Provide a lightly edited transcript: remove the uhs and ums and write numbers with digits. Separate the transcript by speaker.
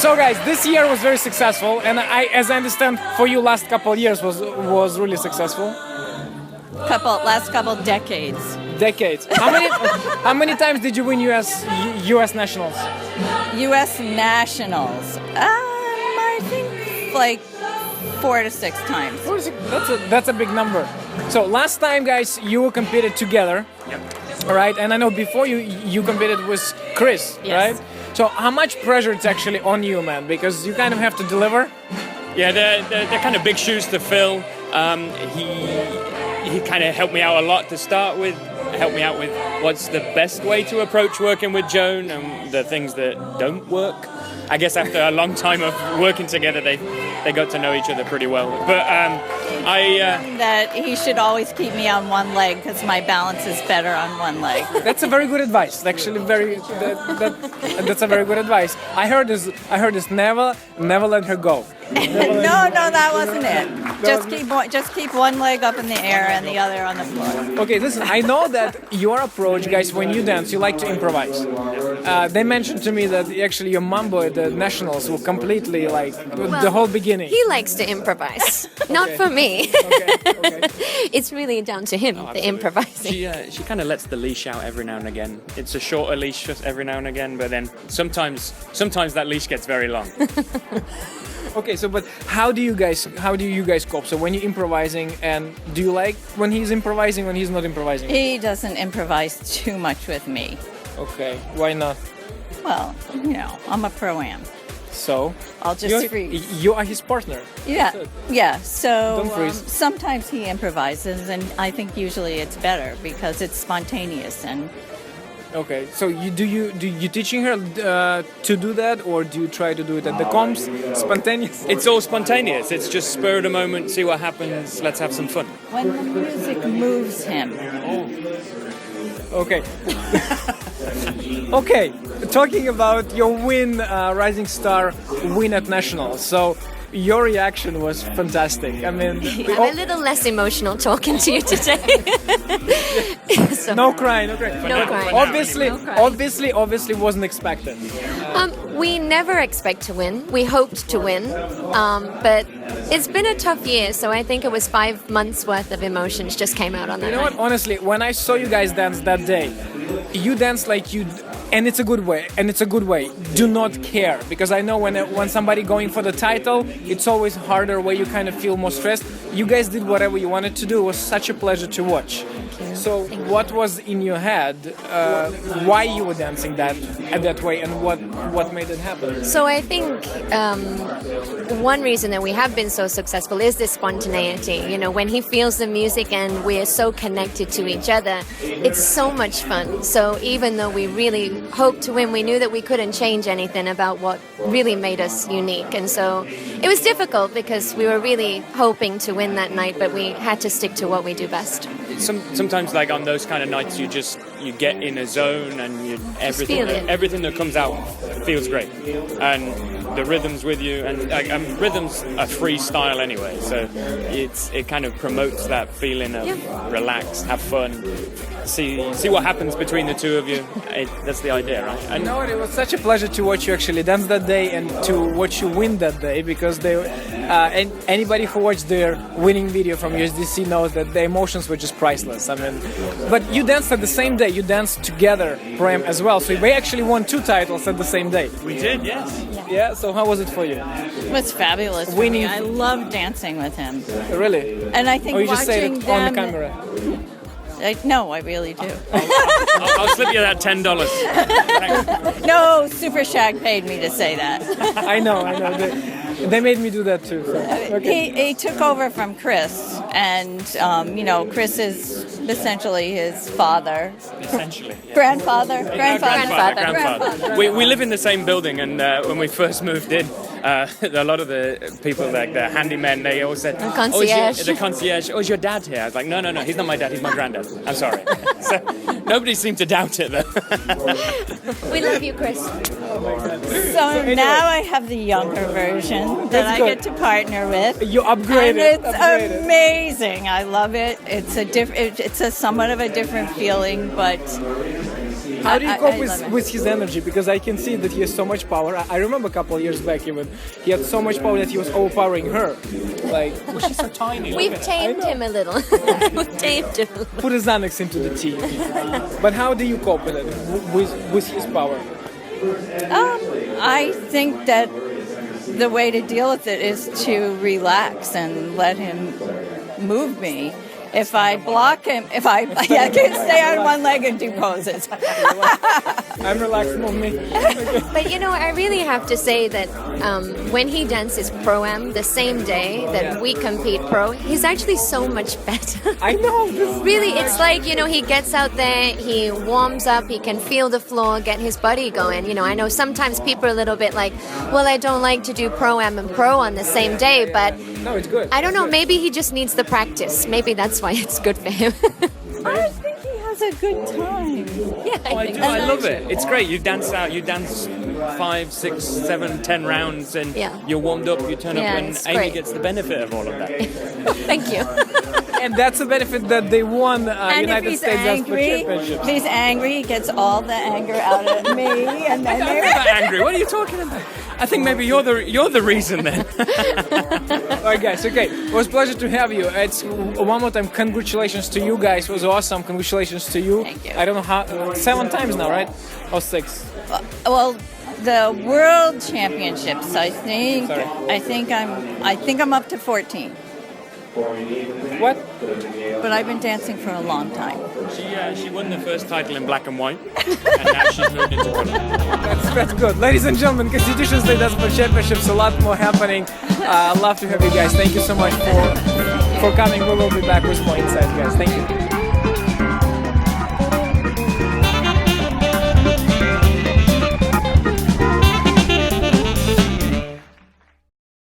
Speaker 1: So guys, this year was very successful, and as I understand, for you last couple of years was really successful.
Speaker 2: Last couple decades.
Speaker 1: Decades. How many times did you win U.S. nationals?
Speaker 2: U.S. nationals. I think like 4 to 6 times.
Speaker 1: That's a big number. So last time, guys, you competed together.
Speaker 3: Yep.
Speaker 1: All right, and I know before you competed with Chris,
Speaker 2: Yes.
Speaker 1: right? So how much pressure it's actually on you, man? Because you kind of have to deliver.
Speaker 3: Yeah, they're kind of big shoes to fill. He kind of helped me out a lot to start with. Helped me out with what's the best way to approach working with Joan and the things that don't work. I guess after a long time of working together, they got to know each other pretty well. But
Speaker 2: that he should always keep me on one leg because my balance is better on one leg.
Speaker 1: That's a very good advice. Actually, that's a very good advice. I heard this. Never let her go.
Speaker 2: No, that wasn't it. Just keep one leg up in the air and the other on the floor.
Speaker 1: Okay, listen. I know that your approach, guys, when you dance, you like to improvise. They mentioned to me that actually your mambo at the nationals were completely like the whole beginning.
Speaker 4: He likes to improvise, not for me. Okay. It's really down to him, the improvising.
Speaker 3: she kind of lets the leash out every now and again. It's a shorter leash just every now and again, but then sometimes that leash gets very long.
Speaker 1: Okay, so but how do you guys cope? So when you're improvising, and do you like when he's improvising, when he's not improvising?
Speaker 2: He doesn't improvise too much with me.
Speaker 1: Okay, why not?
Speaker 2: Well, I'm a pro-am.
Speaker 1: So
Speaker 2: I'll just freeze.
Speaker 1: You are his partner.
Speaker 2: Yeah. So
Speaker 1: Don't freeze.
Speaker 2: sometimes he improvises, and I think usually it's better because it's spontaneous and.
Speaker 1: Okay, so you teaching her to do that, or do you try to do it at the comps, spontaneous?
Speaker 3: It's all spontaneous. It's just spur of the moment, see what happens, let's have some fun.
Speaker 2: When the music moves him.
Speaker 1: Okay. Okay, talking about your win, Rising Star win at Nationals. So your reaction was fantastic. I mean,
Speaker 4: I'm a little less emotional talking to you today. So,
Speaker 1: no crying.
Speaker 4: No crying.
Speaker 1: Obviously wasn't expected.
Speaker 4: We never expect to win. We hoped to win, but it's been a tough year. So I think it was 5 months worth of emotions just came out on that.
Speaker 1: You know
Speaker 4: night.
Speaker 1: what? Honestly, when I saw you guys dance that day, you danced like you. And it's a good way. Do not care, because I know when somebody going for the title, it's always harder, where you kind of feel more stressed. You guys did whatever you wanted to do. It was such a pleasure to watch. So, what was in your head? Why you were dancing that way, and what made it happen?
Speaker 4: So I think one reason that we have been so successful is this spontaneity. When he feels the music and we're so connected to each other, it's so much fun. So even though we really hoped to win, we knew that we couldn't change anything about what really made us unique. And so it was difficult because we were really hoping to win that night, but we had to stick to what we do best.
Speaker 3: Sometimes, like on those kind of nights, you get in a zone and everything that comes out feels great, and the rhythm's with you, and rhythm's a freestyle anyway, so it kind of promotes that feeling of relax, have fun, see what happens between the two of you. That's the idea, right?
Speaker 1: And no, it was such a pleasure to watch you actually dance that day and to watch you win that day, because and anybody who watched their winning video from USDC knows that the emotions were just priceless. I mean, but you danced at the same day. You danced together, Prem, as well. So we actually won 2 titles at the same day.
Speaker 3: We did, yes.
Speaker 1: Yeah. So how was it for you?
Speaker 2: It was fabulous.
Speaker 1: Winning.
Speaker 2: I love dancing with him.
Speaker 1: Really?
Speaker 2: And I think
Speaker 1: you just say
Speaker 2: watching
Speaker 1: it
Speaker 2: them.
Speaker 1: on the camera.
Speaker 2: No, I really do.
Speaker 3: I'll slip you that $10.
Speaker 2: No, Super Shag paid me to say that.
Speaker 1: I know. They made me do that too. So. Okay.
Speaker 2: He took over from Chris, and Chris is essentially his father.
Speaker 3: Essentially. Yeah.
Speaker 2: Grandfather.
Speaker 3: We live in the same building, and when we first moved in, a lot of the people, like the handymen, they all said,
Speaker 4: the concierge.
Speaker 3: The concierge, is your dad here? I was like, no, he's not my dad, he's my granddad. I'm sorry. So nobody seemed to doubt it, though.
Speaker 4: We love you, Chris.
Speaker 2: So now I have the younger version that I get to partner with.
Speaker 1: You upgraded.
Speaker 2: And it's amazing. I love it. It's a somewhat of a different feeling, but
Speaker 1: How do you cope
Speaker 2: love it.
Speaker 1: with his energy? Because I can see that he has so much power. I remember a couple of years back even, he had so much power that he was overpowering her. Like,
Speaker 3: She's so tiny.
Speaker 4: We've tamed him a little. We've tamed him.
Speaker 1: put a Xanax into the tea. But how do you cope with it, with his power?
Speaker 2: I think that the way to deal with it is to relax and let him move me. If I block him, I can't stay on one leg and do poses.
Speaker 1: I'm relaxed, move me.
Speaker 4: But you know, I really have to say that when he dances pro-am the same day that we compete pro, he's actually so much better.
Speaker 1: I know.
Speaker 4: Really, it's like, you know, he gets out there, he warms up, he can feel the floor, get his body going. You know, I know sometimes people are a little bit like, well, I don't like to do pro-am and pro on the same day, but
Speaker 1: No, it's good.
Speaker 4: I don't know, maybe he just needs the practice. Maybe that's why it's good for him.
Speaker 2: I think he has a good time.
Speaker 4: Yeah, I think
Speaker 3: I love it. It's great. You dance 5, 6, 7, 10 rounds, and
Speaker 4: Yeah.
Speaker 3: you're warmed up. You turn
Speaker 4: Yeah,
Speaker 3: up, and
Speaker 4: it's
Speaker 3: Amy
Speaker 4: great.
Speaker 3: gets the benefit of all of that.
Speaker 4: Thank you.
Speaker 1: And that's a benefit that they won
Speaker 2: And if
Speaker 1: United
Speaker 2: he's
Speaker 1: States Dance
Speaker 2: angry,
Speaker 1: Championships.
Speaker 2: if he's angry, he gets all the anger out of me, and then
Speaker 3: I'm not angry. What are you talking about? I think maybe you're the reason then.
Speaker 1: All right, guys. Okay, it was a pleasure to have you. It's one more time. Congratulations to you guys. It was awesome. Congratulations to you.
Speaker 2: Thank you.
Speaker 1: I don't know how 7 times now, right? Or 6?
Speaker 2: Well, the World Championships, I think.
Speaker 1: Sorry.
Speaker 2: I think I'm up to 14.
Speaker 1: What?
Speaker 2: But I've been dancing for a long time.
Speaker 3: She won the first title in black and white, and now she's moved into color.
Speaker 1: That's good. Ladies and gentlemen, Constitution State Dance Championships. A lot more happening. I'd love to have you guys. Thank you so much for coming. We will be back with more insights, guys. Thank you.